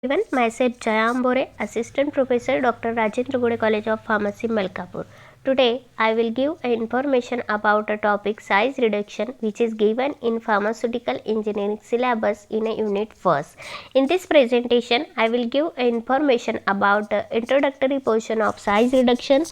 Everyone, myself Jaya Ambore, Assistant Professor Dr. Rajendra Gode College of Pharmacy, Malkapur. Today, I will give information about a topic size reduction which is given in Pharmaceutical Engineering syllabus in a unit first. In this presentation, I will give information about the introductory portion of size reduction,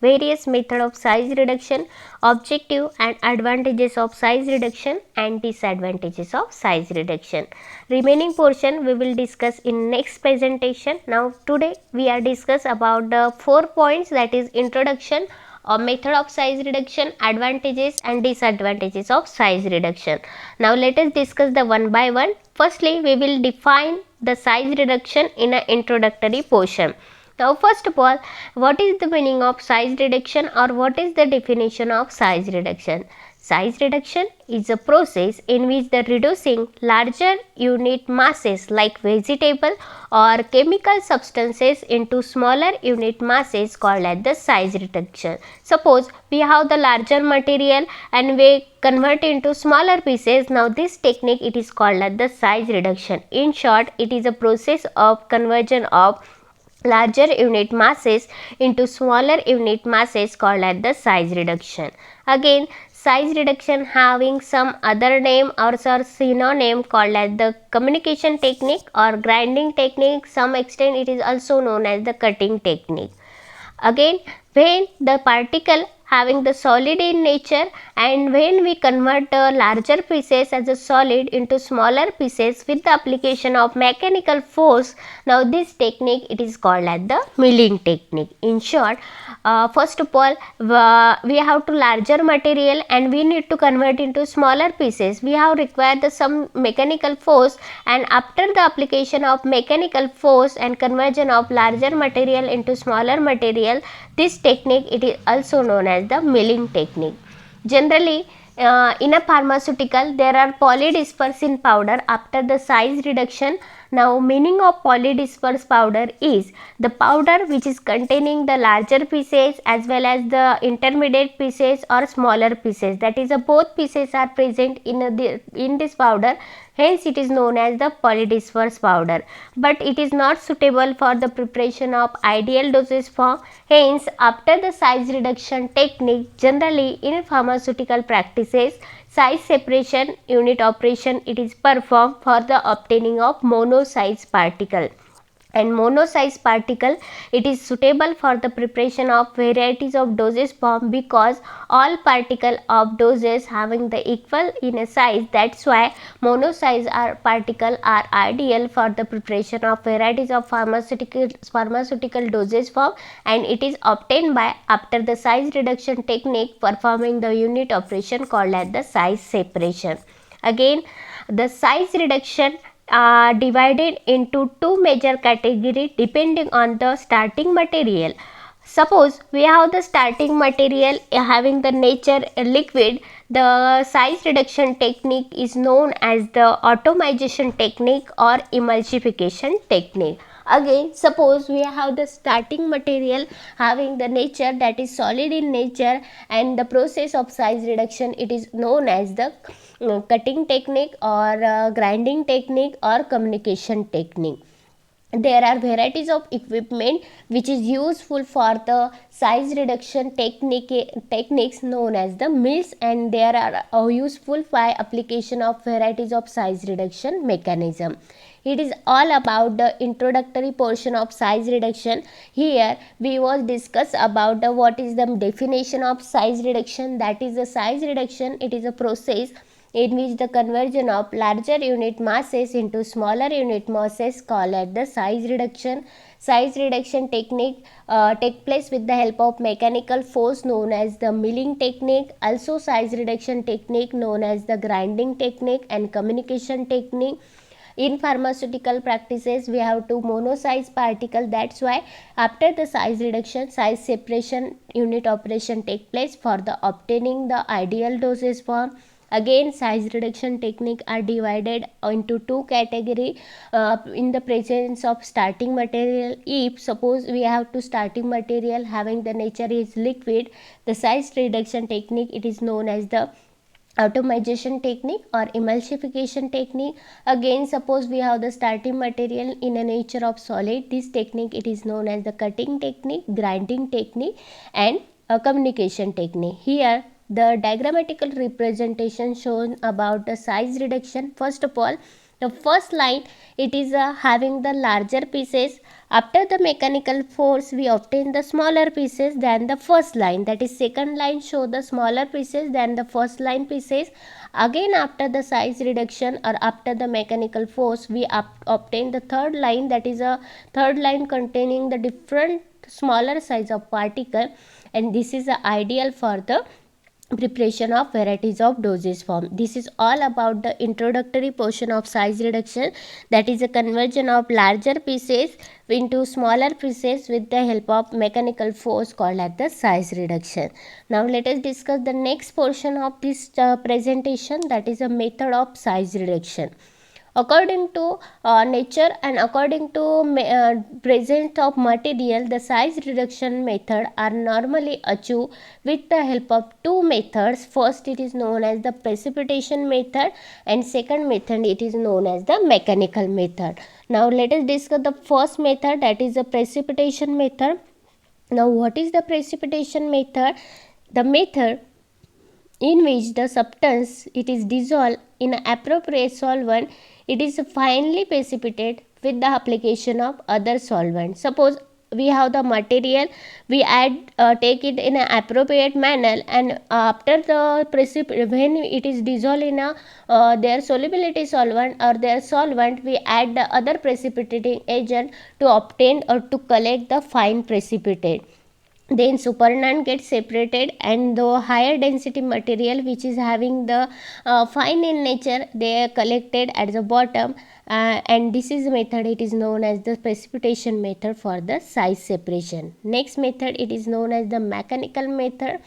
various method of size reduction, objective and advantages of size reduction and disadvantages of size reduction. Remaining portion we will discuss in next presentation. Now today we are discuss about the 4 points, that is introduction, a method of size reduction, advantages and disadvantages of size reduction. Now let us discuss the one by one. Firstly, we will define the size reduction in an introductory portion. Now first of all, what is the meaning of size reduction or what is the definition of size reduction? Size reduction is a process in which the reducing larger unit masses like vegetable or chemical substances into smaller unit masses called as the size reduction. Suppose we have the larger material and we convert into smaller pieces. Now this technique it is called as the size reduction. In short, it is a process of conversion of larger unit masses into smaller unit masses called as the size reduction. Again, size reduction having some other name or synonym called as the communication technique or grinding technique. Some extent it is also known as the cutting technique. Again, when the particle having the solid in nature and when we convert the larger pieces as a solid into smaller pieces with the application of mechanical force, now this technique it is called as the milling technique. In short, first of all, we have to larger material and we need to convert into smaller pieces. We have required some mechanical force, and after the application of mechanical force and conversion of larger material into smaller material, this technique it is also known as the milling technique. Generally, in a pharmaceutical there are polydispersin powder after the size reduction. Now meaning of polydisperse powder is the powder which is containing the larger pieces as well as the intermediate pieces or smaller pieces, that is both pieces are present in this powder, hence it is known as the polydisperse powder. But it is not suitable for the preparation of ideal dosage form, hence after the size reduction technique, generally in pharmaceutical practices, size separation unit operation it is performed for the obtaining of mono size particle. And mono size particle it is suitable for the preparation of varieties of dosage form because all particle of doses having the equal in a size, that's why mono size particle are ideal for the preparation of varieties of pharmaceutical dosage form, and it is obtained by after the size reduction technique performing the unit operation called as the size separation. Again, the size reduction are divided into two major categories depending on the starting material. Suppose we have the starting material having the nature liquid, the size reduction technique is known as the atomization technique or emulsification technique. Again, suppose we have the starting material having the nature that is solid in nature, and the process of size reduction it is known as the cutting technique or grinding technique or communication technique. There are varieties of equipment which is useful for the size reduction techniques known as the mills, and there are useful by application of varieties of size reduction mechanism. It is all about the introductory portion of size reduction. Here we was discuss about what is the definition of size reduction. That is, the size reduction it is a process in which the conversion of larger unit masses into smaller unit masses called as the size reduction. Size reduction technique take place with the help of mechanical force known as the milling technique. Also size reduction technique known as the grinding technique and communication technique. In pharmaceutical practices we have two mono size particle, that's why after the size reduction size separation unit operation take place for the obtaining the ideal dosage form. Again, size reduction technique are divided into two category in the presence of starting material. If suppose we have to starting material having the nature is liquid, the size reduction technique it is known as the atomization technique or emulsification technique. Again, suppose we have the starting material in a nature of solid, this technique it is known as the cutting technique, grinding technique, and a communication technique. Here the diagrammatical representation shown about the size reduction. First of all, the first line it is having the larger pieces. After the mechanical force we obtain the smaller pieces than the first line, that is second line show the smaller pieces than the first line pieces. Again after the size reduction or after the mechanical force we obtain the third line, that is a third line containing the different smaller size of particle, and this is ideal for the preparation of varieties of dosage form. This is all about the introductory portion of size reduction, that is a conversion of larger pieces into smaller pieces with the help of mechanical force called as the size reduction. Now let us discuss the next portion of this presentation, that is a method of size reduction. According to nature and according to presence of material, the size reduction method are normally achieved with the help of two methods. First it is known as the precipitation method, and second method it is known as the mechanical method. Now let us discuss the first method, that is the precipitation method. Now what is the precipitation method? The method in which the substance it is dissolved in an appropriate solvent, it is finely precipitated with the application of other solvent. Suppose we have the material, we take it in an appropriate manner, and after the when it is dissolved in a their solubility solvent or their solvent, we add the other precipitating agent to obtain or to collect the fine precipitate. Then supernatant gets separated, and the higher density material which is having the fine in nature, they are collected at the bottom, and this is the method it is known as the precipitation method for the size separation. Next method it is known as the mechanical method,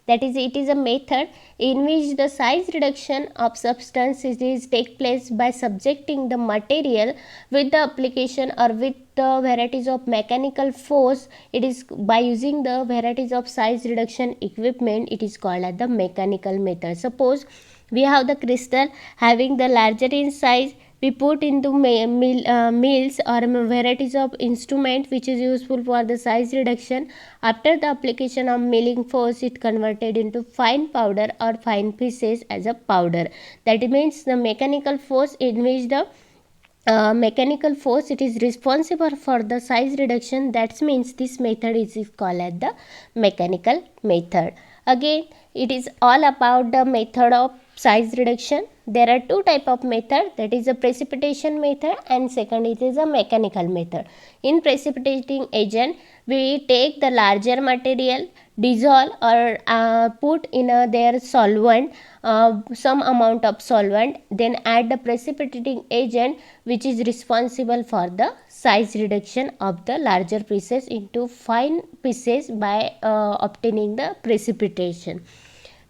that is it is a method in which the size reduction of substance is take place by subjecting the material with the application or with the varieties of mechanical force. It is by using the varieties of size reduction equipment, it is called as the mechanical method. Suppose we have the crystal having the larger in size, we put into mills or varieties of instrument which is useful for the size reduction. After the application of milling force, it converted into fine powder or fine pieces as a powder. That means the mechanical force in which the mechanical force it is responsible for the size reduction, that means this method is called as the mechanical method. Again it is all about the method of size reduction. There are two type of method, that is a precipitation method and second it is a mechanical method. In precipitating agent, we take the larger material, dissolve or put in their solvent, some amount of solvent, then add the precipitating agent which is responsible for the size reduction of the larger pieces into fine pieces by obtaining the precipitation.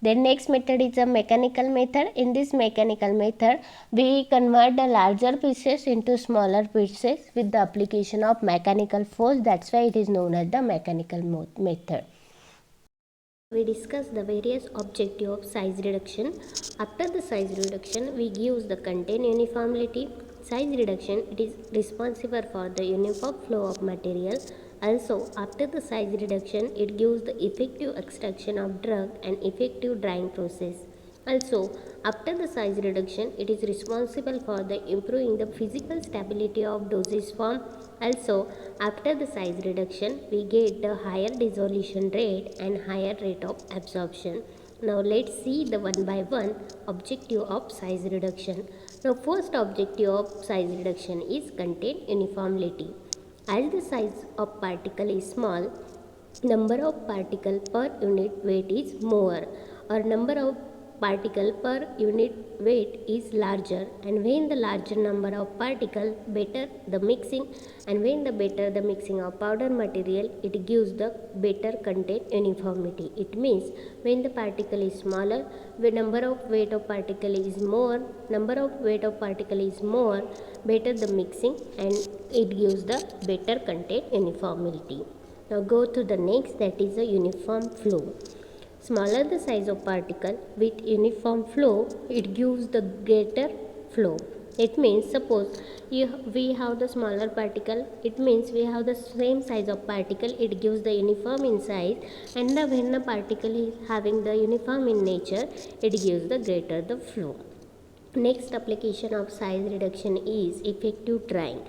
Then next method is a mechanical method. In this mechanical method, we convert the larger pieces into smaller pieces with the application of mechanical force. That's why it is known as the mechanical method. We discuss the various objective of size reduction. After the size reduction, we use the content uniformity. Size reduction, it is responsible for the uniform flow of material. Also, after the size reduction, it gives the effective extraction of drug and effective drying process. Also, after the size reduction, it is responsible for the improving the physical stability of dosage form. Also, after the size reduction, we get the higher dissolution rate and higher rate of absorption. Now let's see the one by one objective of size reduction. Now first objective of size reduction is content uniformity. As the size of particle is small, number of particle per unit weight is more, or number of particle per unit weight is larger, and when the larger number of particle, better the mixing, and when the better the mixing of powder material, it gives the better content uniformity. It means when the particle is smaller, the number of weight of particle is more, better the mixing, and it gives the better content uniformity. Now go to the next, that is a uniform flow. Smaller the size of particle with uniform flow, it gives the greater flow. It means suppose we have the smaller particle, it means we have the same size of particle, it gives the uniform in size, and when the particle is having the uniform in nature, it gives the greater the flow. Next application of size reduction is effective drying.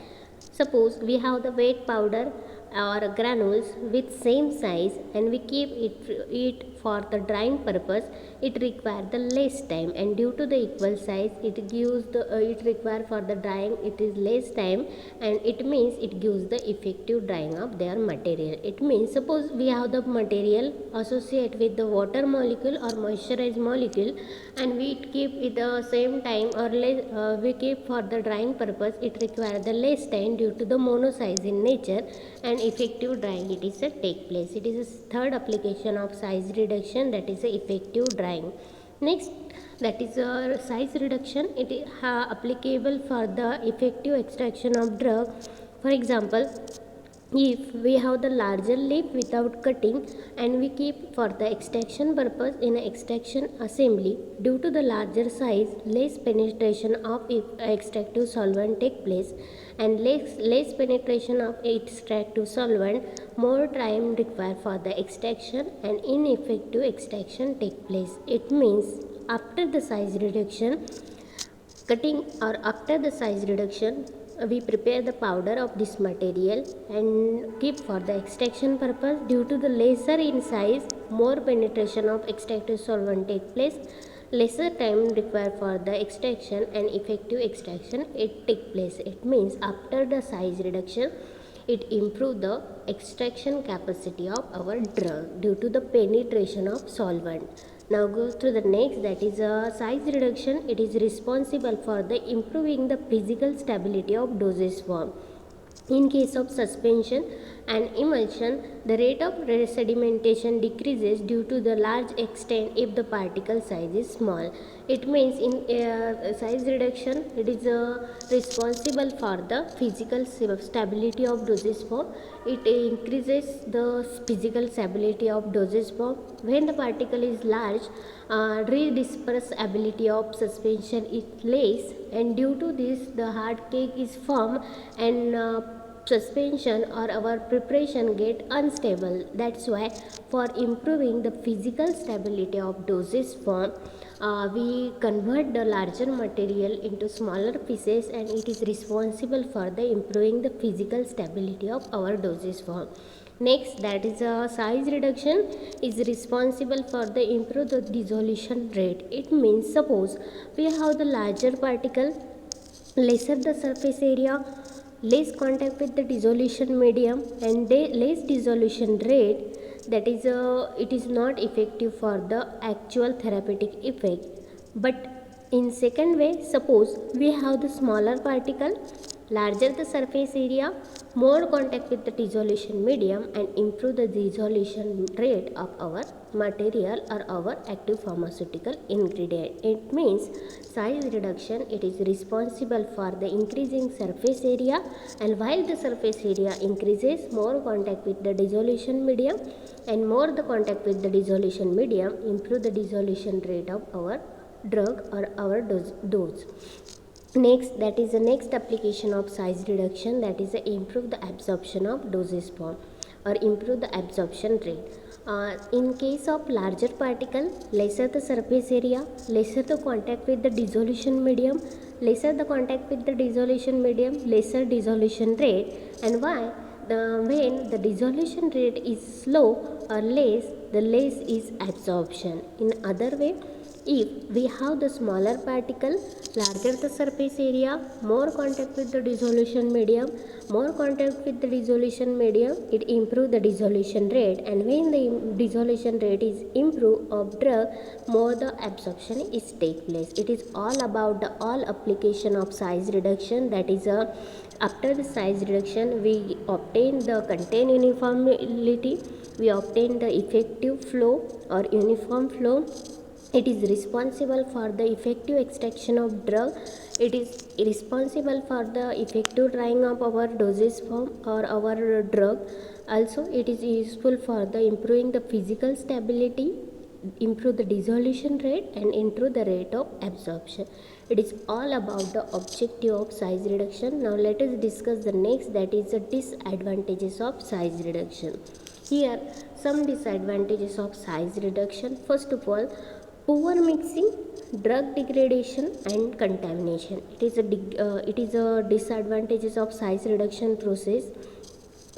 Suppose we have the wet powder or granules with same size and we keep it for the drying purpose, it requires the less time, and due to the equal size it gives the it require for the drying it is less time, and it means it gives the effective drying of their material. It means suppose we have the material associate with the water molecule or moisturized molecule and we keep it the same time or less, we keep for the drying purpose, it requires the less time due to the mono size in nature, and effective drying it is a take place. It is a third application of size reduction, that is a effective drying. Next, that is a size reduction, it is applicable for the effective extraction of drug. For example, if we have the larger leaf without cutting and we keep for the extraction purpose in an extraction assembly, due to the larger size less penetration of extractive solvent take place, and less penetration of extractive solvent, more time required for the extraction and ineffective extraction take place. It means after the size reduction cutting or after the size reduction, we prepare the powder of this material and keep for the extraction purpose. Due to the lesser in size, more penetration of extractive solvent take place, lesser time required for the extraction and effective extraction it take place. It means after the size reduction, it improve the extraction capacity of our drug due to the penetration of solvent. Now go to the next, that is a size reduction. It is responsible for the improving the physical stability of dosage form. In case of suspension and emulsion, the rate of sedimentation decreases due to the large extent if the particle size is small. It means in size reduction, it is responsible for the physical stability of dosage form. It increases the physical stability of dosage form. When the particle is large, redisperse ability of suspension is less, and due to this the hard cake is firm and suspension or our preparation get unstable. That's why for improving the physical stability of dosage form, we convert the larger material into smaller pieces, and it is responsible for the improving the physical stability of our dosage form. Next, that is a size reduction is responsible for the improve the dissolution rate. It means suppose we have the larger particle, lesser the surface area, less contact with the dissolution medium, and less dissolution rate, that is it is not effective for the actual therapeutic effect. But in second way, suppose we have the smaller particle, larger the surface area, more contact with the dissolution medium, and improve the dissolution rate of our material or our active pharmaceutical ingredient. It means size reduction, it is responsible for the increasing surface area, and while the surface area increases, more contact with the dissolution medium, and more the contact with the dissolution medium improve the dissolution rate of our drug or our dose. Next, that is the next application of size reduction, that is improve the absorption of dosage form or improve the absorption rate. In case of larger particle, lesser the surface area, lesser the contact with the dissolution medium, lesser the contact with the dissolution medium, lesser dissolution rate. And why? When the dissolution rate is slow or less, the less is absorption. In other way, if we have the smaller particle, larger the surface area, more contact with the dissolution medium, more contact with the dissolution medium, it improve the dissolution rate, and when the dissolution rate is improved of drug, more the absorption is take place. It is all about the all application of size reduction, that is after the size reduction we obtain the content uniformity, we obtain the effective flow or uniform flow. It is responsible for the effective extraction of drug. It is responsible for the effective drying of our dosage form or our drug. Also, it is useful for the improving the physical stability improve the dissolution rate and improve the rate of absorption. It is all about the objective of size reduction. Now let us discuss the next, that is the disadvantages of size reduction. Here some disadvantages of size reduction. First of all, poor mixing, drug degradation and contamination. It is a disadvantages of size reduction process,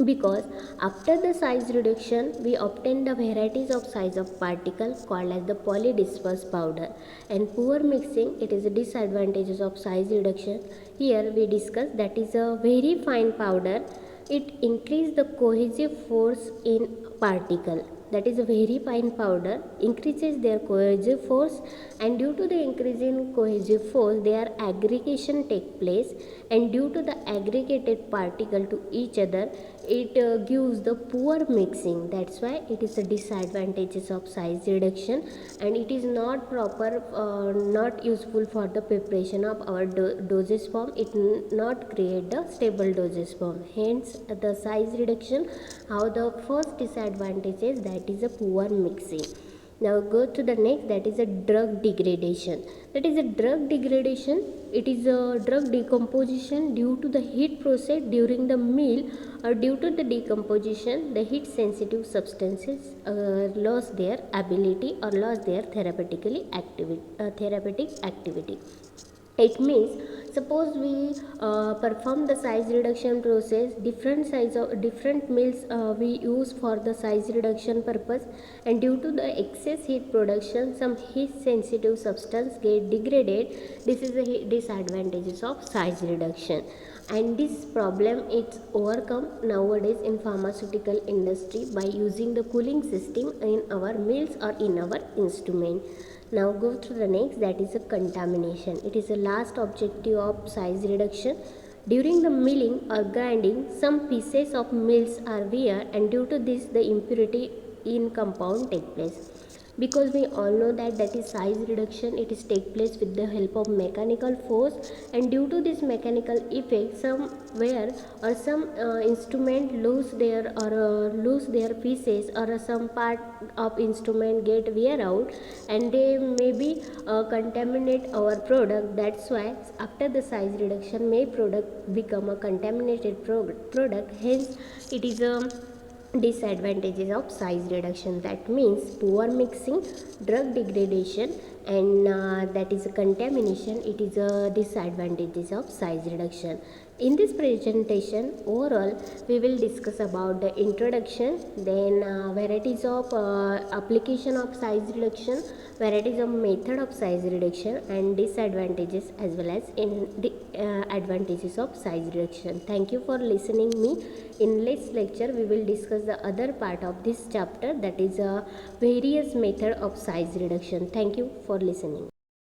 because after the size reduction we obtain the varieties of size of particle called as the polydispersed powder. And poor mixing, it is a disadvantages of size reduction. Here we discuss that is a very fine powder, it increase the cohesive force in particle. That is a very fine powder increases their cohesive force, and due to the increase in cohesive force their aggregation take place, and due to the aggregated particle to each other it gives the poor mixing. That's why it is the disadvantages of size reduction, and it is not proper, not useful for the preparation of our dosage form. It not create the stable dosage form. Hence the size reduction, how the first disadvantage is, that is a poor mixing. Now go to the next, that is a drug degradation. That is a drug degradation, it is a drug decomposition due to the heat process during the meal, or due to the decomposition the heat sensitive substances lost their ability or lost their therapeutic activity. It means, suppose we perform the size reduction process, different meals we use for the size reduction purpose, and due to the excess heat production some heat sensitive substance get degraded. This is the disadvantages of size reduction, and this problem is overcome nowadays in pharmaceutical industry by using the cooling system in our meals or in our instrument. Now go to the next, that is a contamination. It is the last objective of size reduction. During the milling or grinding, some pieces of meals are wear, and due to this the impurity in compound take place. Because we all know that is size reduction, it is take place with the help of mechanical force, and due to this mechanical effect somewhere or some instrument lose their pieces, or some part of instrument get wear out, and they maybe contaminate our product. That's why after the size reduction may product become a contaminated product. Hence it is a disadvantages of size reduction. That means poor mixing, drug degradation and that is a contamination. It is a disadvantages of size reduction. In this presentation overall we will discuss about the introduction, then varieties of application of size reduction, varieties of method of size reduction and disadvantages as well as in the advantages of size reduction. Thank you for listening me. In next lecture we will discuss the other part of this chapter, that is various method of size reduction. Thank you for listening.